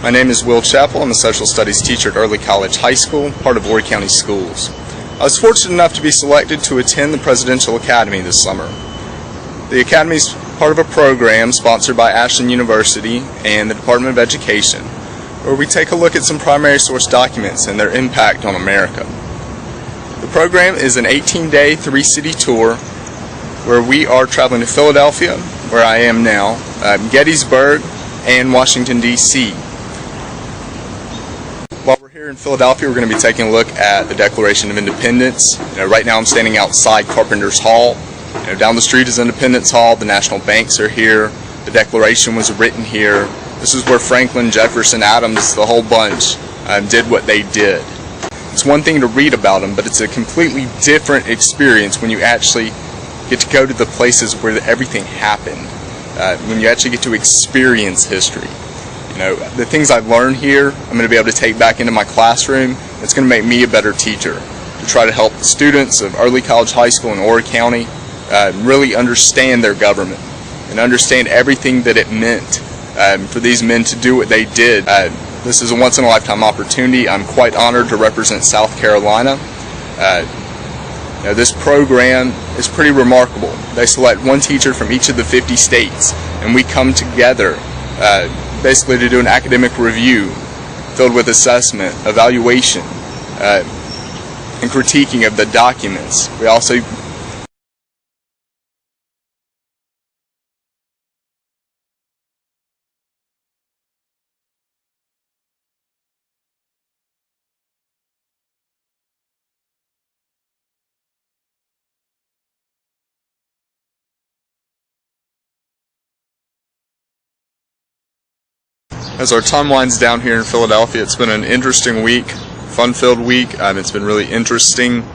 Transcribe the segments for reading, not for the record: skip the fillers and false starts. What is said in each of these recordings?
My name is Will Chappell. I'm a social studies teacher at Early College High School, part of Horry County Schools. I was fortunate enough to be selected to attend the Presidential Academy this summer. The Academy is part of a program sponsored by Ashland University and the Department of Education, where we take a look at some primary source documents and their impact on America. The program is an 18-day, 3-city tour where we are traveling to Philadelphia, where I am now, Gettysburg, and Washington, D.C. While we're here in Philadelphia, we're going to be taking a look at the Declaration of Independence. Right now I'm standing outside Carpenter's Hall. Down the street is Independence Hall. The national banks are here. The Declaration was written here. This is where Franklin, Jefferson, Adams, the whole bunch did what they did. It's one thing to read about them, but it's a completely different experience when you actually get to go to the places where everything happened, when you actually get to experience history. The things I've learned here, I'm going to be able to take back into my classroom. It's going to make me a better teacher to try to help the students of Early College High School in Horry County really understand their government and understand everything that it meant for these men to do what they did. This is a once-in-a-lifetime opportunity. I'm quite honored to represent South Carolina. This program is pretty remarkable. They select one teacher from each of the 50 states, and we come together basically to do an academic review filled with assessment, evaluation, and critiquing of the documents. We also As our time winds down here in Philadelphia, it's been an interesting week, fun-filled week. It's been really interesting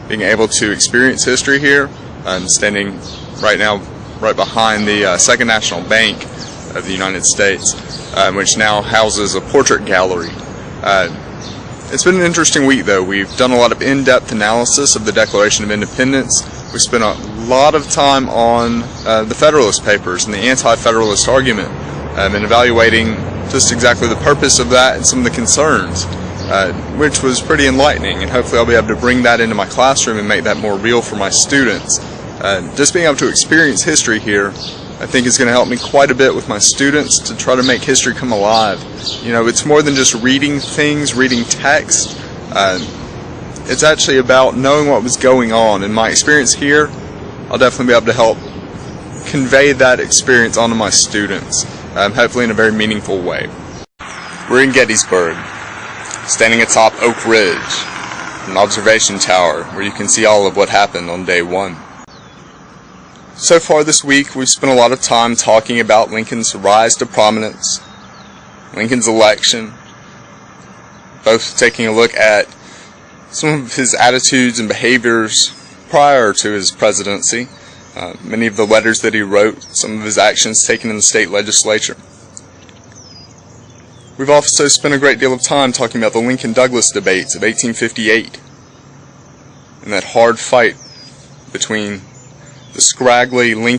being able to experience history here. I'm standing right now right behind the Second National Bank of the United States, which now houses a portrait gallery. It's been an interesting week, though. We've done a lot of in-depth analysis of the Declaration of Independence. We spent a lot of time on the Federalist Papers and the Anti-Federalist argument, and evaluating just exactly the purpose of that and some of the concerns, which was pretty enlightening, and hopefully I'll be able to bring that into my classroom and make that more real for my students. Just being able to experience history here, I think, is going to help me quite a bit with my students to try to make history come alive. It's more than just reading things, reading text. It's actually about knowing what was going on. In my experience here, I'll definitely be able to help convey that experience onto my students, hopefully in a very meaningful way. We're in Gettysburg, standing atop Oak Ridge, an observation tower where you can see all of what happened on day one. So far this week, we've spent a lot of time talking about Lincoln's rise to prominence, Lincoln's election, both taking a look at some of his attitudes and behaviors prior to his presidency, many of the letters that he wrote, some of his actions taken in the state legislature. We've also spent a great deal of time talking about the Lincoln-Douglas debates of 1858 and that hard fight between the scraggly Lincoln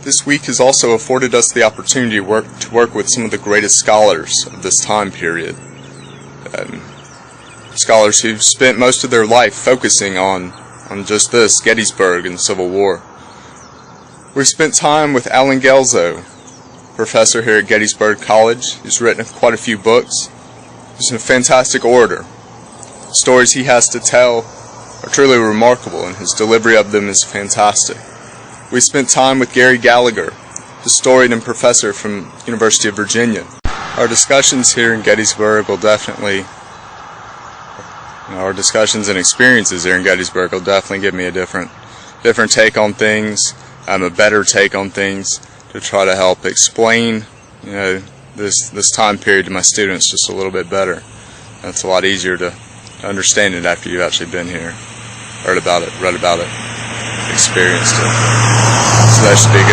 This week has also afforded us the opportunity to work with some of the greatest scholars of this time period. Scholars who've spent most of their life focusing on just this, Gettysburg and the Civil War. We've spent time with Allen Guelzo, professor here at Gettysburg College. He's written quite a few books. He's a fantastic orator. The stories he has to tell are truly remarkable, and his delivery of them is fantastic. We spent time with Gary Gallagher, historian and professor from University of Virginia. Our discussions here in Gettysburg will definitely, our discussions and experiences here in Gettysburg will definitely give me a different take on things, a better take on things, to try to help explain, this time period to my students just a little bit better. It's a lot easier to understand it after you've actually been here, read about it, experienced it. So that should be a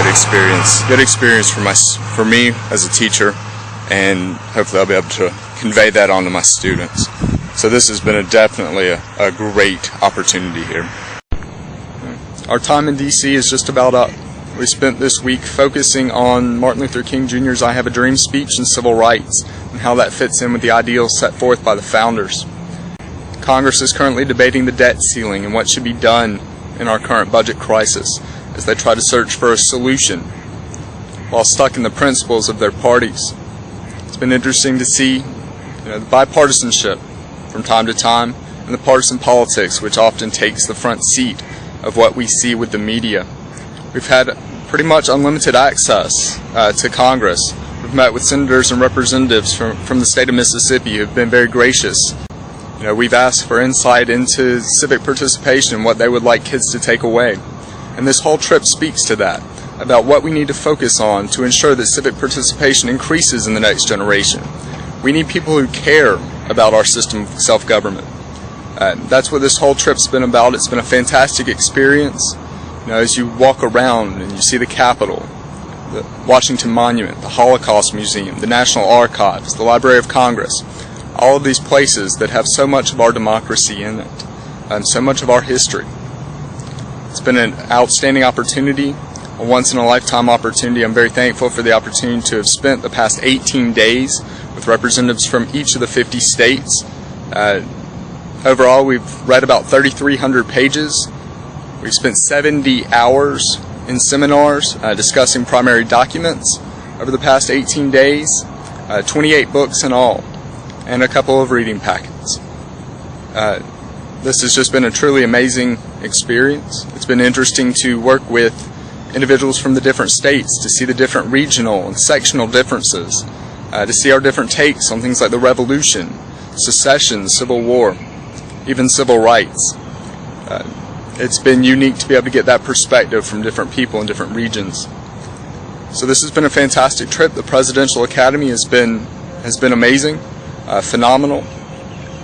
good experience for me as a teacher, and hopefully I'll be able to convey that on to my students. So this has been definitely a great opportunity here. Our time in D.C. is just about up. We spent this week focusing on Martin Luther King Jr.'s I Have a Dream speech and civil rights, and how that fits in with the ideals set forth by the founders. Congress is currently debating the debt ceiling and what should be done in our current budget crisis, as they try to search for a solution while stuck in the principles of their parties. It's been interesting to see the bipartisanship from time to time, and the partisan politics which often takes the front seat of what we see with the media. We've had pretty much unlimited access to Congress. We've met with senators and representatives from the state of Mississippi who have been very gracious. We've asked for insight into civic participation and what they would like kids to take away. And this whole trip speaks to that, about what we need to focus on to ensure that civic participation increases in the next generation. We need people who care about our system of self-government. That's what this whole trip's been about. It's been a fantastic experience. As you walk around and you see the Capitol, the Washington Monument, the Holocaust Museum, the National Archives, the Library of Congress, all of these places that have so much of our democracy in it, and so much of our history. It's been an outstanding opportunity, a once-in-a-lifetime opportunity. I'm very thankful for the opportunity to have spent the past 18 days with representatives from each of the 50 states. Overall, we've read about 3,300 pages. We've spent 70 hours in seminars discussing primary documents over the past 18 days, 28 books in all, and a couple of reading packets. This has just been a truly amazing experience. It's been interesting to work with individuals from the different states, to see the different regional and sectional differences, to see our different takes on things like the Revolution, secession, Civil War, even civil rights. It's been unique to be able to get that perspective from different people in different regions. So this has been a fantastic trip. The Presidential Academy has been amazing, phenomenal.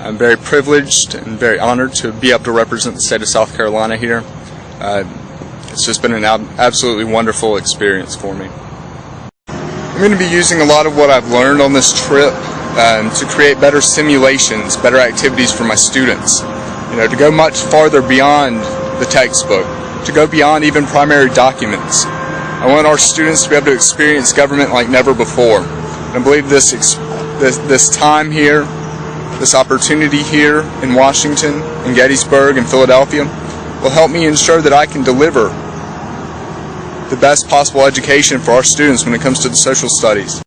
I'm very privileged and very honored to be able to represent the state of South Carolina here. It's just been an absolutely wonderful experience for me. I'm going to be using a lot of what I've learned on this trip to create better simulations, better activities for my students. To go much farther beyond the textbook, to go beyond even primary documents. I want our students to be able to experience government like never before. And I believe this time here, this opportunity here in Washington, in Gettysburg, and Philadelphia will help me ensure that I can deliver the best possible education for our students when it comes to the social studies.